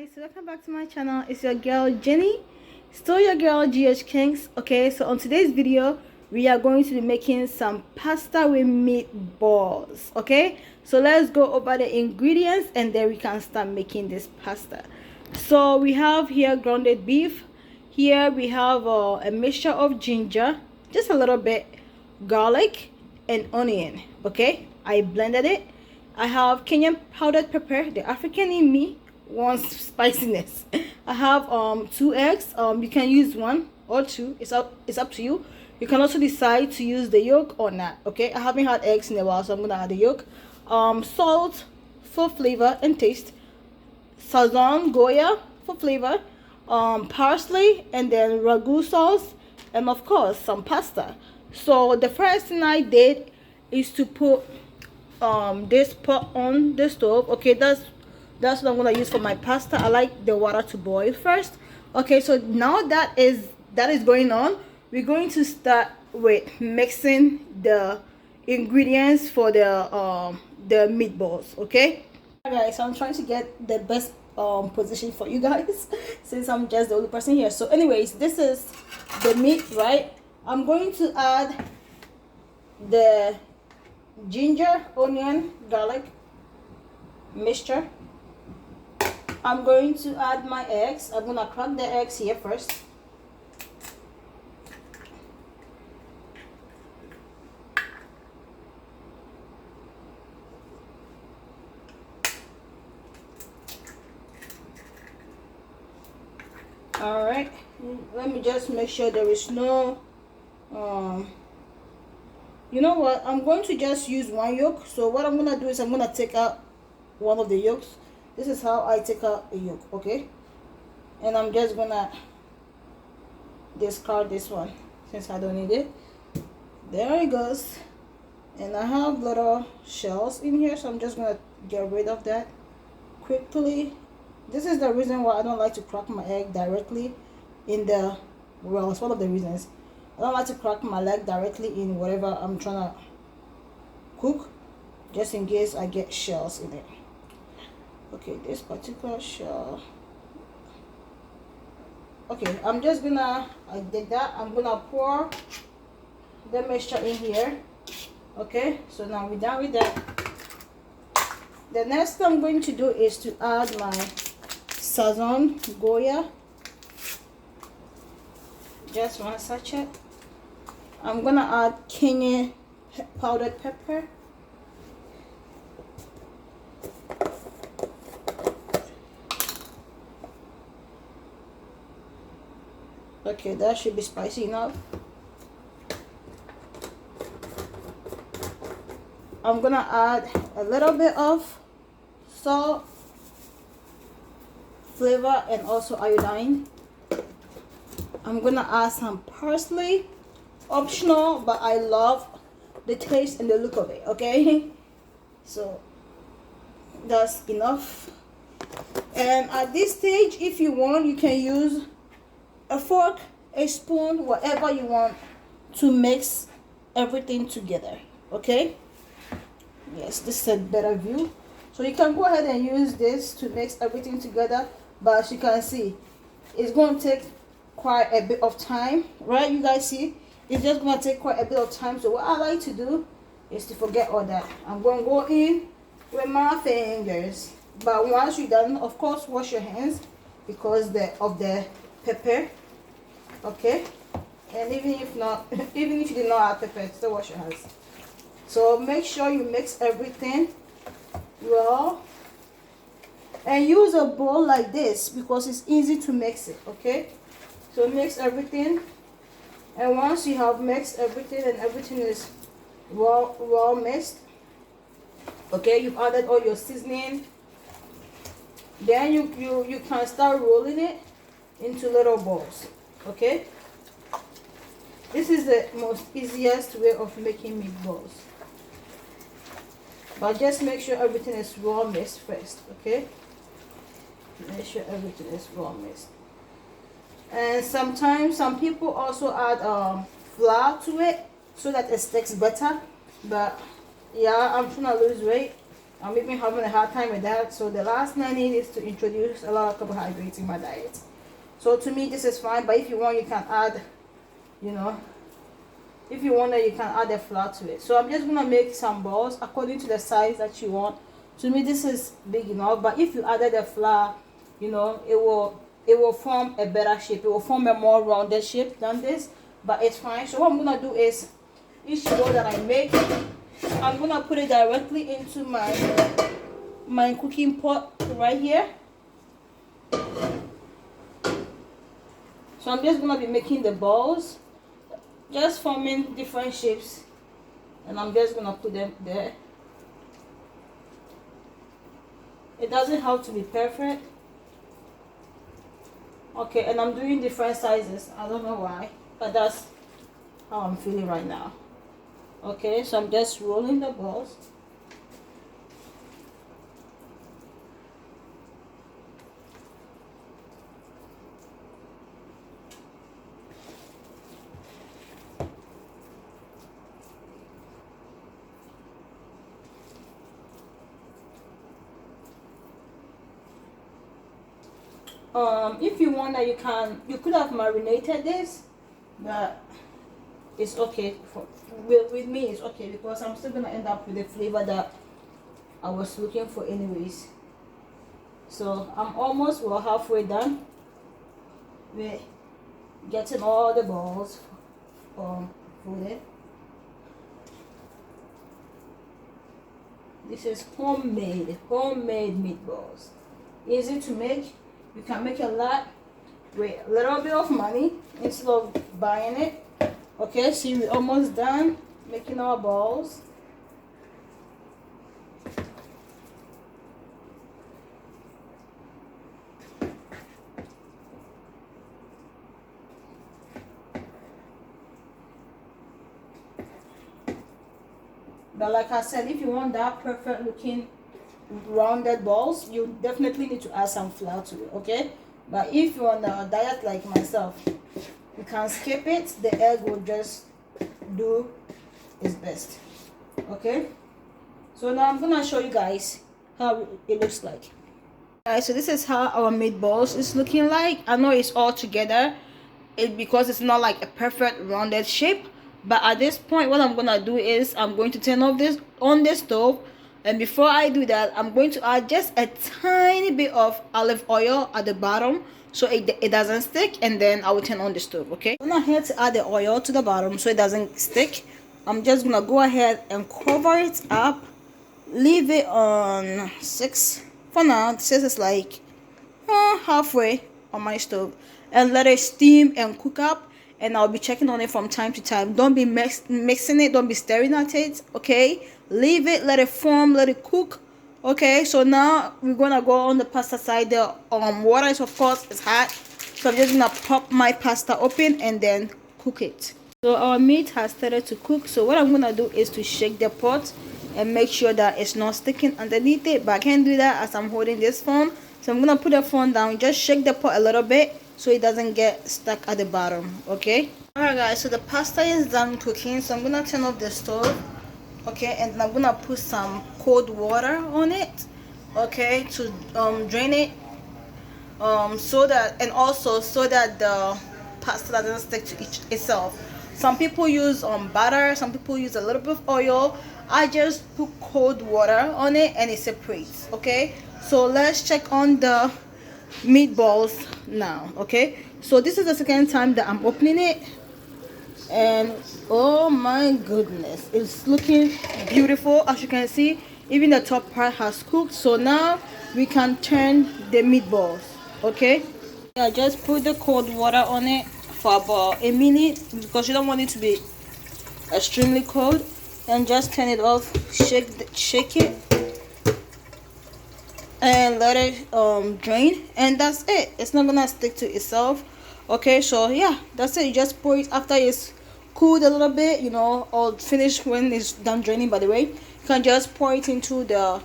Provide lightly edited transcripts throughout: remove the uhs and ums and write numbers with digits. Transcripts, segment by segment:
guys, so welcome back to my channel. It's your girl Jenny, still your girl GH Kings. Okay, so on today's video we are going to be making some pasta with meatballs. Okay, so let's go over the ingredients and then we can start making this pasta. So we have here grounded beef. Here we have a mixture of ginger, just a little bit, garlic and onion. Okay, I blended it. I have Kenyan powdered pepper. The African in me wants spiciness. I have 2 eggs. You can use 1 or 2. It's up to you. You can also decide to use the yolk or not. Okay, I haven't had eggs in a while, so I'm gonna add the yolk. Salt for flavor and taste. Sazon Goya for flavor. Parsley, and then ragu sauce, and of course some pasta. So the first thing I did is to put this pot on the stove. Okay, that's what I'm gonna use for my pasta. I like the water to boil first. Okay, so now that is going on, we're going to start with mixing the ingredients for the meatballs. Okay guys, so I'm trying to get the best position for you guys since I'm just the only person here. So anyways, this is the meat, right? I'm going to add the ginger, onion, garlic mixture. I'm going to add my eggs. I'm gonna crack the eggs here first. All right, let me just make sure there is no you know what, I'm going to just use 1 yolk. So what I'm gonna do is I'm gonna take out one of the yolks. This is how I take out a yolk. Okay, and I'm just gonna discard this one since I don't need it. There it goes. And I have little shells in here, so I'm just gonna get rid of that quickly. This is the reason why I don't like to crack my egg directly in the, well, it's one of the reasons I don't like to crack my leg directly in whatever I'm trying to cook, just in case I get shells in it. Okay, this particular shell. Okay, I'm just gonna, I did that. I'm gonna pour the mixture in here. Okay, so now we're done with that. The next thing I'm going to do is to add my Sazon Goya, just 1 sachet. I'm gonna add Kenyan powdered pepper. Okay, that should be spicy enough. I'm gonna add a little bit of salt, flavor, and also iodine. I'm gonna add some parsley, optional, but I love the taste and the look of it. Okay, so that's enough. And at this stage, if you want, you can use a fork, a spoon, whatever you want to mix everything together. Okay, yes, this is a better view. So you can go ahead and use this to mix everything together, but as you can see, it's going to take quite a bit of time, right? You guys see, it's just going to take quite a bit of time. So what I like to do is to forget all that. I'm going to go in with my fingers, but once you're done, of course, wash your hands because of the pepper. Okay, and even if you did not add pepper, still wash your hands. So make sure you mix everything well, and use a bowl like this because it's easy to mix it. Okay, so mix everything, and once you have mixed everything and everything is well mixed, okay, you've added all your seasoning, then you can start rolling it into little balls. Okay, this is the most easiest way of making meatballs, but just make sure everything is well mixed first. Okay, make sure everything is well mixed. And sometimes some people also add flour to it so that it sticks better, but yeah, I'm trying to lose weight, I'm even having a hard time with that. So the last thing I need is to introduce a lot of carbohydrates in my diet. So to me this is fine, but if you want, you can add, you know, if you want that, you can add the flour to it. So I'm just gonna make some balls according to the size that you want. To me this is big enough, but if you added the flour, you know, it will form a better shape. It will form a more rounded shape than this, but it's fine. So what I'm gonna do is, each roll that I make, I'm gonna put it directly into my cooking pot right here. So I'm just gonna be making the balls, just forming different shapes, and I'm just gonna put them there. It doesn't have to be perfect. Okay, and I'm doing different sizes. I don't know why, but that's how I'm feeling right now. Okay, so I'm just rolling the balls. If you want that, you could have marinated this, but it's okay with me. It's okay because I'm still gonna end up with the flavor that I was looking for anyways. So I'm almost halfway done with getting all the balls folded. This is homemade meatballs. Easy to make. You can make a lot with a little bit of money instead of buying it. Okay, see, we're almost done making our balls. But like I said, if you want that perfect looking rounded balls, you definitely need to add some flour to it, okay? But if you're on a diet like myself, you can skip it. The egg will just do its best, okay? So now I'm gonna show you guys how it looks like. Guys, so this is how our meatballs is looking like. I know it's all together because it's not like a perfect rounded shape, but at this point what I'm gonna do is I'm going to turn off this on the stove, and before I do that, I'm going to add just a tiny bit of olive oil at the bottom so it doesn't stick, and then I will turn on the stove. Okay, I'm not here to add the oil to the bottom so it doesn't stick. I'm just gonna go ahead and cover it up, leave it on 6 for now. This is like halfway on my stove, and let it steam and cook up, and I'll be checking on it from time to time. Don't be mixing it, don't be staring at it, okay? Leave it, let it form, let it cook. Okay, so now we're gonna go on the pasta side. The water is, of course, is hot, so I'm just gonna pop my pasta open and then cook it. So our meat has started to cook, so what I'm gonna do is to shake the pot and make sure that it's not sticking underneath it, but I can't do that as I'm holding this phone. So I'm gonna put the phone down, just shake the pot a little bit so it doesn't get stuck at the bottom. Okay, alright guys, so the pasta is done cooking, so I'm gonna turn off the stove. Okay, and I'm gonna put some cold water on it, okay, to drain it, so that, and also so that the pasta doesn't stick to itself. Some people use butter, some people use a little bit of oil. I just put cold water on it and it separates. Okay, so let's check on the meatballs now. Okay, so this is the second time that I'm opening it, and oh my goodness, it's looking beautiful. As you can see, even the top part has cooked. So now we can turn the meatballs. Okay, I just put the cold water on it for about a minute because you don't want it to be extremely cold, and just turn it off, shake it and let it drain, and that's it. It's not gonna stick to itself. Okay, so yeah, that's it. You just pour it after it's cooled a little bit, you know, or finished when it's done draining. By the way, you can just pour it into the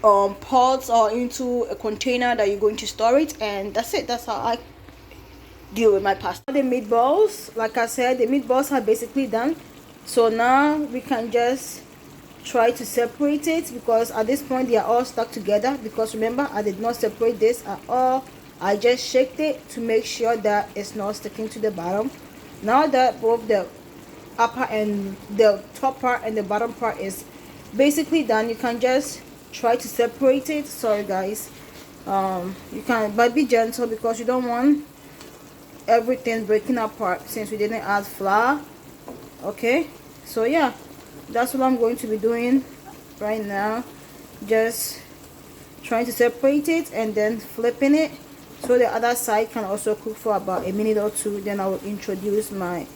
pots or into a container that you're going to store it, and that's it. That's how I deal with my pasta. The meatballs, like I said, the meatballs are basically done. So now we can just try to separate it, because at this point they are all stuck together. Because remember, I did not separate this at all. I just shaked it to make sure that it's not sticking to the bottom. Now that both the upper and the top part and the bottom part is basically done, you can just try to separate it. Sorry guys, you can, but be gentle, because you don't want everything breaking apart since we didn't add flour. Okay, so yeah, that's what I'm going to be doing right now, just trying to separate it and then flipping it so the other side can also cook for about a minute or two. Then I will introduce my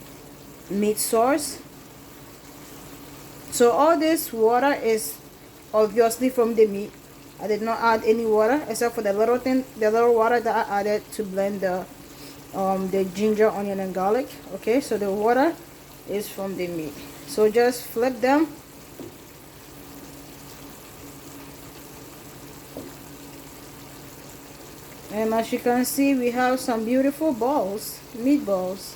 meat sauce. So all this water is obviously from the meat. I did not add any water except for the little water that I added to blend the ginger, onion and garlic. Okay, so the water is from the meat. So just flip them. And as you can see, we have some beautiful balls, meatballs.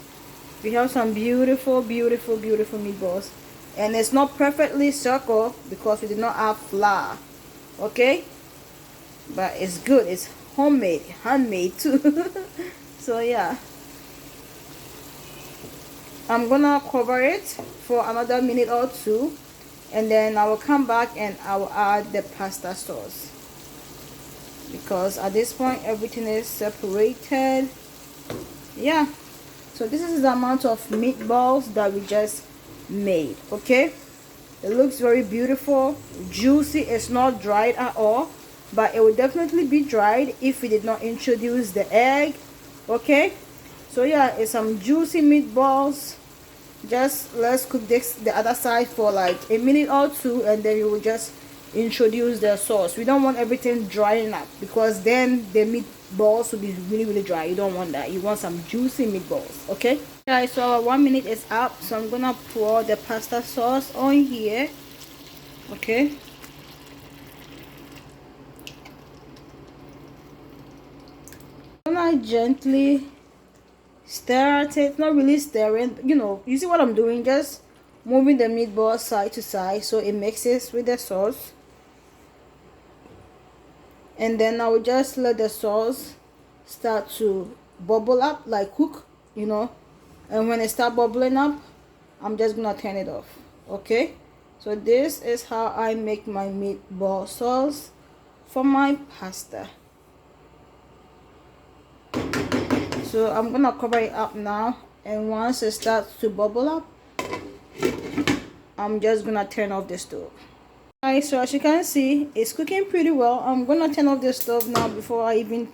We have some beautiful meatballs. And it's not perfectly circle because we did not have flour. Okay? But it's good. It's homemade, handmade too. So yeah. I'm gonna cover it for another minute or two. And then I will come back and I will add the pasta sauce. Because at this point everything is separated. Yeah, so this is the amount of meatballs that we just made. Okay, it looks very beautiful, juicy. It's not dried at all, but it will definitely be dried if we did not introduce the egg. Okay, so yeah, it's some juicy meatballs. Just let's cook the other side for like a minute or two, and then you will just introduce the sauce. We don't want everything drying up, because then the meatballs will be really dry. You don't want that. You want some juicy meatballs. Okay guys, so our 1 minute is up, so I'm gonna pour the pasta sauce on here. Okay, I'm gonna gently stir it. Not really stirring, you know, you see what I'm doing, just moving the meatball side to side so it mixes with the sauce. And then I will just let the sauce start to bubble up, like cook, you know. And when it start bubbling up, I'm just gonna turn it off. Okay, so this is how I make my meatball sauce for my pasta. So I'm gonna cover it up now, and once it starts to bubble up, I'm just gonna turn off the stove. Alright, so as you can see, it's cooking pretty well. I'm gonna turn off the stove now before I even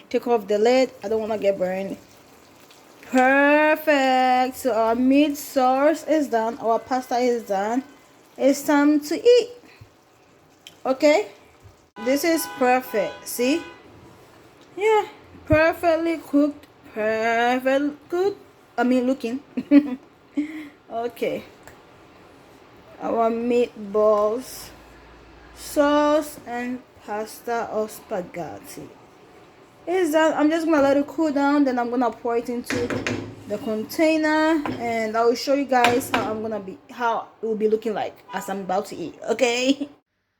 take off the lid. I don't want to get burned. Perfect. So our meat sauce is done, our pasta is done. It's time to eat. Okay, this is perfect. See, yeah, perfectly cooked, perfect good. I mean looking. Okay, our meatballs, sauce and pasta or spaghetti is done. I'm just gonna let it cool down, then I'm gonna pour it into the container, and I will show you guys how it will be looking like as I'm about to eat. Okay.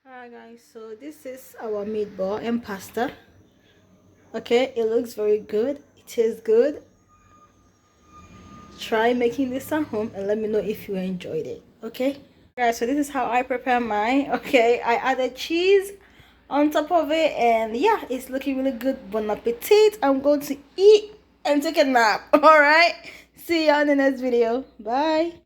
Alright guys, so this is our meatball and pasta. Okay, it looks very good, it tastes good. Try making this at home and let me know if you enjoyed it. Okay guys, so this is how I prepare mine. Okay, I added cheese on top of it, and yeah, it's looking really good. Bon appetit. I'm going to eat and take a nap. All right, see you on the next video. Bye.